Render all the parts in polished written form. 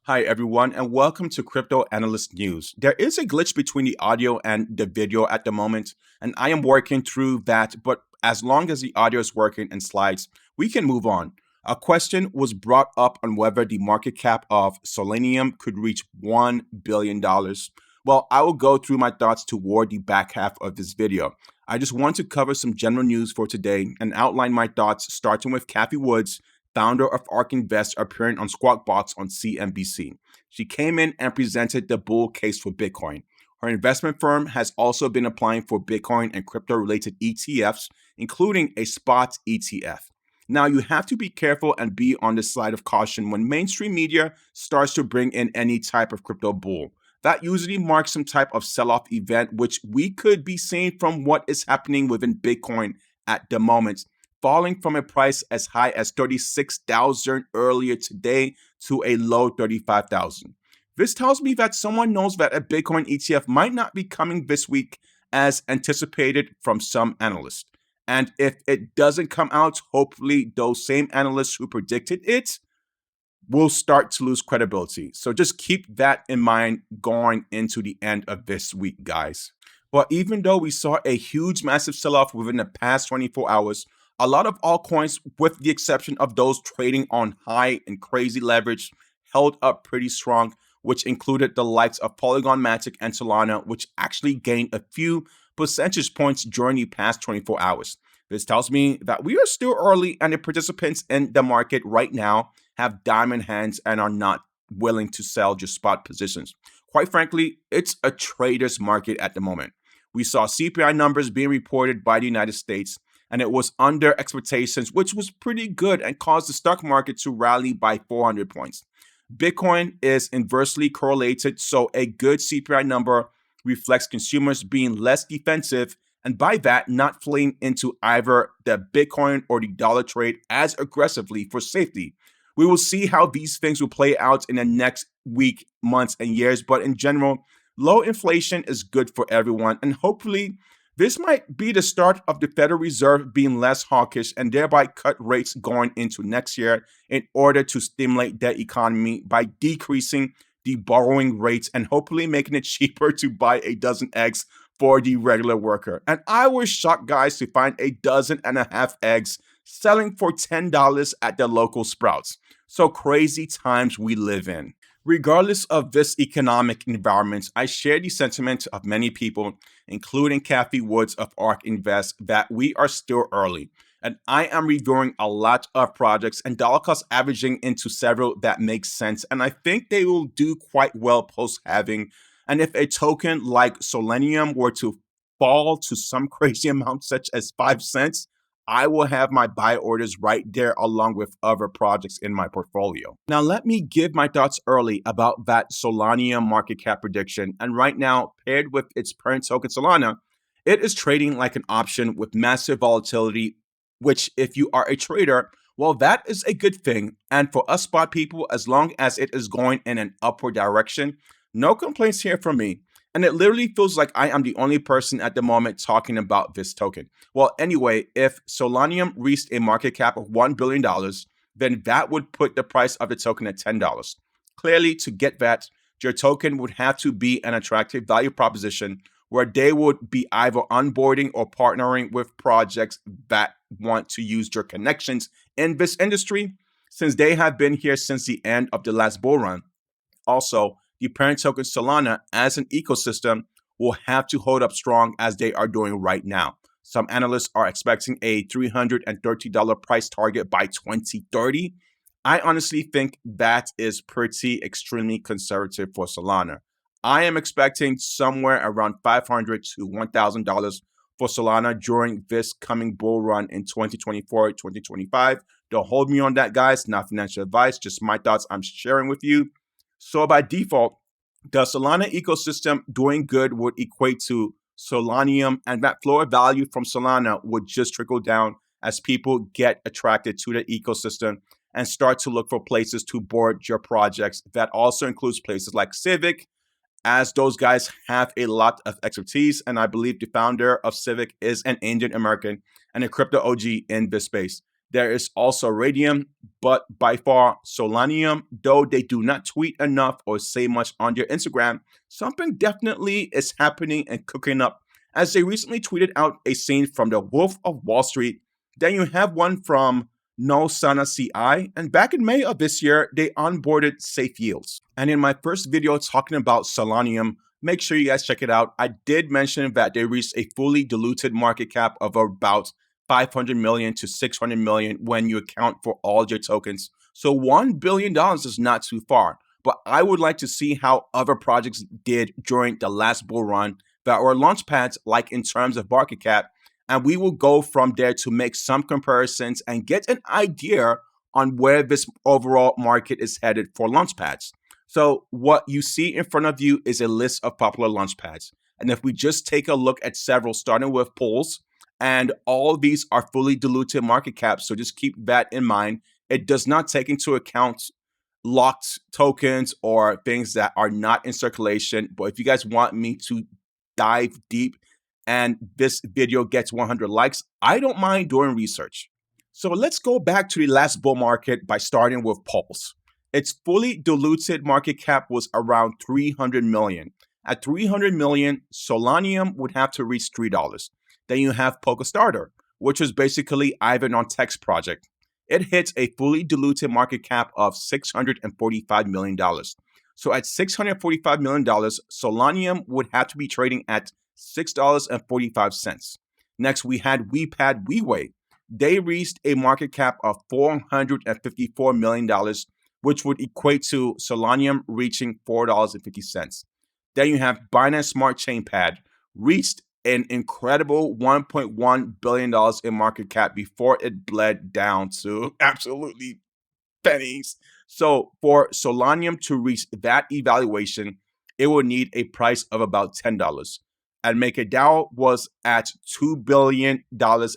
Hi, everyone, and welcome to Crypto Analyst News. There is a glitch between the audio and the video at the moment, and I am working through that. But as long as the audio is working and slides, we can move on. A question was brought up on whether the market cap of Solanium could reach $1 billion. Well, I will go through my thoughts toward the back half of this video. I just want to cover some general news for today and outline my thoughts, starting with Cathie Woods, founder of ARK Invest, appearing on Squawk Box on CNBC. She came in and presented the bull case for Bitcoin. Her investment firm has also been applying for Bitcoin and crypto-related ETFs, including a spot ETF. Now, you have to be careful and be on the side of caution when mainstream media starts to bring in any type of crypto bull. That usually marks some type of sell-off event, which we could be seeing from what is happening within Bitcoin at the moment, falling from a price as high as 36,000 earlier today to a low 35,000. This tells me that someone knows that a Bitcoin ETF might not be coming this week as anticipated from some analysts. And if it doesn't come out, hopefully those same analysts who predicted it will start to lose credibility. So just keep that in mind going into the end of this week, guys. But even though we saw a huge, massive sell-off within the past 24 hours, a lot of altcoins, with the exception of those trading on high and crazy leverage, held up pretty strong, which included the likes of Polygon, Matic, and Solana, which actually gained a few percentage points during the past 24 hours. This tells me that we are still early and the participants in the market right now have diamond hands and are not willing to sell just spot positions. Quite frankly, it's a trader's market at the moment. We saw CPI numbers being reported by the United States, and it was under expectations, which was pretty good and caused the stock market to rally by 400 points. Bitcoin is inversely correlated, so a good CPI number reflects consumers being less defensive, and by that, not fleeing into either the Bitcoin or the dollar trade as aggressively for safety. We will see how these things will play out in the next week, months, and years, but in general, low inflation is good for everyone, and hopefully, this might be the start of the Federal Reserve being less hawkish and thereby cut rates going into next year in order to stimulate the economy by decreasing the borrowing rates and hopefully making it cheaper to buy a dozen eggs for the regular worker. And I was shocked, guys, to find a dozen and a half eggs selling for $10 at the local Sprouts. So crazy times we live in. Regardless of this economic environment, I share the sentiment of many people, including Cathie Woods of ARK Invest, that we are still early. And I am reviewing a lot of projects and dollar cost averaging into several that make sense. And I think they will do quite well post-halving. And if a token like Solanium were to fall to some crazy amount, such as 5 cents, I will have my buy orders right there along with other projects in my portfolio. Now, let me give my thoughts early about that Solanium market cap prediction. And right now, paired with its parent token Solana, it is trading like an option with massive volatility, which if you are a trader, well, that is a good thing. And for us spot people, as long as it is going in an upward direction, no complaints here from me. And it literally feels like I am the only person at the moment talking about this token. Well, anyway, if Solanium reached a market cap of $1 billion, then that would put the price of the token at $10. Clearly, to get that, your token would have to be an attractive value proposition where they would be either onboarding or partnering with projects that want to use your connections in this industry, since they have been here since the end of the last bull run. Also, the parent token Solana as an ecosystem will have to hold up strong as they are doing right now. Some analysts are expecting a $330 price target by 2030. I honestly think that is pretty extremely conservative for Solana. I am expecting somewhere around $500 to $1,000 for Solana during this coming bull run in 2024, 2025. Don't hold me on that, guys. Not financial advice, just my thoughts I'm sharing with you. So by default, the Solana ecosystem doing good would equate to Solanium, and that flow of value from Solana would just trickle down as people get attracted to the ecosystem and start to look for places to board your projects. That also includes places like Civic, as those guys have a lot of expertise, and I believe the founder of Civic is an Indian American and a crypto OG in this space. There is also Radium, but by far Solanium, though they do not tweet enough or say much on their Instagram, something definitely is happening and cooking up, as they recently tweeted out a scene from the Wolf of Wall Street. Then you have one from No Sana CI, and back in May of this year, they onboarded Safe Yields. And in my first video talking about Solanium, make sure you guys check it out. I did mention that they reached a fully diluted market cap of about 500 million to 600 million when you account for all your tokens. So $1 billion is not too far. But I would like to see how other projects did during the last bull run that were launchpads, like in terms of market cap. And we will go from there to make some comparisons and get an idea on where this overall market is headed for launchpads. So what you see in front of you is a list of popular launchpads. And if we just take a look at several, starting with polls, and all these are fully diluted market caps, so just keep that in mind. It does not take into account locked tokens or things that are not in circulation. But if you guys want me to dive deep and this video gets 100 likes, I don't mind doing research. So let's go back to the last bull market by starting with Pulse. Its fully diluted market cap was around 300 million. At 300 million, Solanium would have to reach $3. Then you have PokerStarter, which was basically Ivan on Tech's project. It hits a fully diluted market cap of $645 million. So at $645 million, Solanium would have to be trading at $6.45. Next, we had WePad WeWay. They reached a market cap of $454 million, which would equate to Solanium reaching $4.50. Then you have Binance Smart Chain Pad, reached an incredible $1.1 billion in market cap before it bled down to absolutely pennies. So for Solanium to reach that evaluation, it would need a price of about $10. And MakerDAO was at $2 billion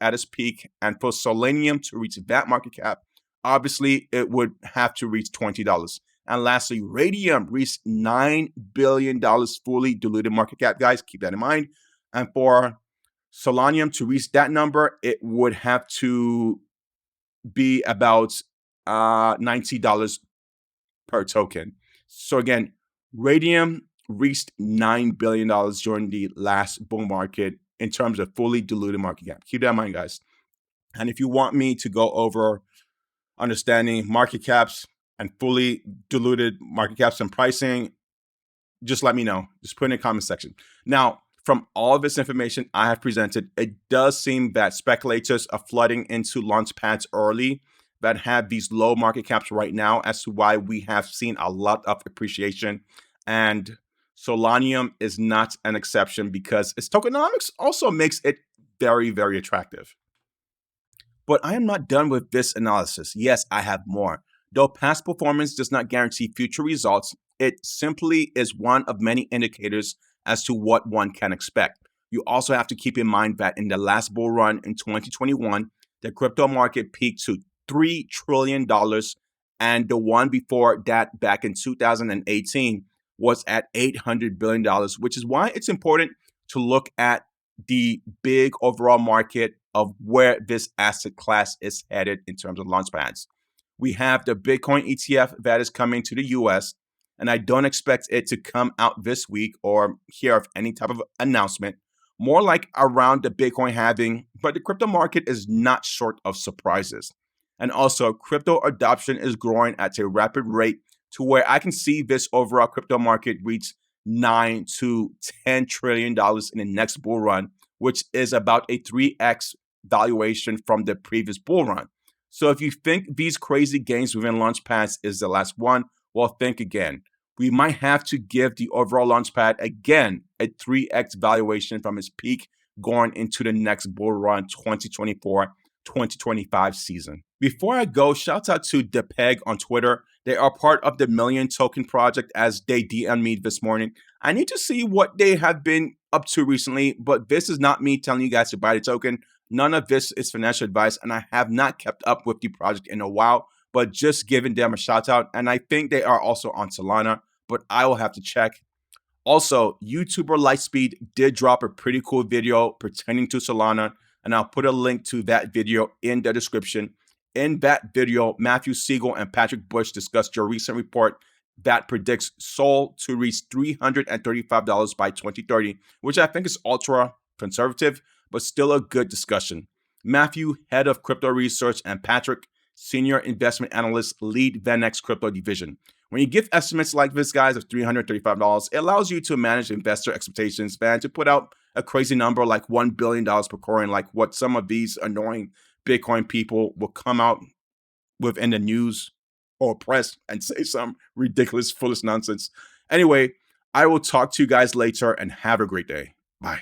at its peak. And for Solanium to reach that market cap, obviously it would have to reach $20. And lastly, Radium reached $9 billion fully diluted market cap. Guys, keep that in mind. And for Solanium to reach that number, it would have to be about $90 per token. So again, Radium reached $9 billion during the last bull market in terms of fully diluted market cap. Keep that in mind, guys. And if you want me to go over understanding market caps and fully diluted market caps and pricing, just let me know. Just put it in the comment section. Now, from all of this information I have presented, it does seem that speculators are flooding into launchpads early that have these low market caps right now, as to why we have seen a lot of appreciation. And Solanium is not an exception because its tokenomics also makes it very, very attractive. But I am not done with this analysis. Yes, I have more. Though past performance does not guarantee future results, it simply is one of many indicators as to what one can expect. You also have to keep in mind that in the last bull run in 2021, the crypto market peaked to $3 trillion, and the one before that back in 2018 was at $800 billion, which is why it's important to look at the big overall market of where this asset class is headed in terms of launchpads. We have the Bitcoin ETF that is coming to the US, and I don't expect it to come out this week or hear of any type of announcement. More like around the Bitcoin halving, but the crypto market is not short of surprises. And also, crypto adoption is growing at a rapid rate to where I can see this overall crypto market reach $9 to $10 trillion in the next bull run, which is about a 3x valuation from the previous bull run. So if you think these crazy gains within launchpads is the last one, well, think again. We might have to give the overall launchpad again a 3x valuation from its peak going into the next bull run 2024-2025 season. Before I go, shout out to DePeg on Twitter. They are part of the Million Token Project, as they DM'd me this morning. I need to see what they have been up to recently, but this is not me telling you guys to buy the token. None of this is financial advice, and I have not kept up with the project in a while, but just giving them a shout out. And I think they are also on Solana, but I will have to check. Also, YouTuber Lightspeed did drop a pretty cool video pertaining to Solana, and I'll put a link to that video in the description. In that video, Matthew Siegel and Patrick Bush discussed your recent report that predicts Sol to reach $335 by 2030, which I think is ultra conservative, but still a good discussion. Matthew, head of crypto research, and Patrick, senior investment analyst, lead VanEck's crypto division. When you give estimates like this, guys, of $335, it allows you to manage investor expectations and to put out a crazy number like $1 billion per coin, like what some of these annoying Bitcoin people will come out within the news or press and say some ridiculous, foolish nonsense. Anyway, I will talk to you guys later and have a great day. Bye.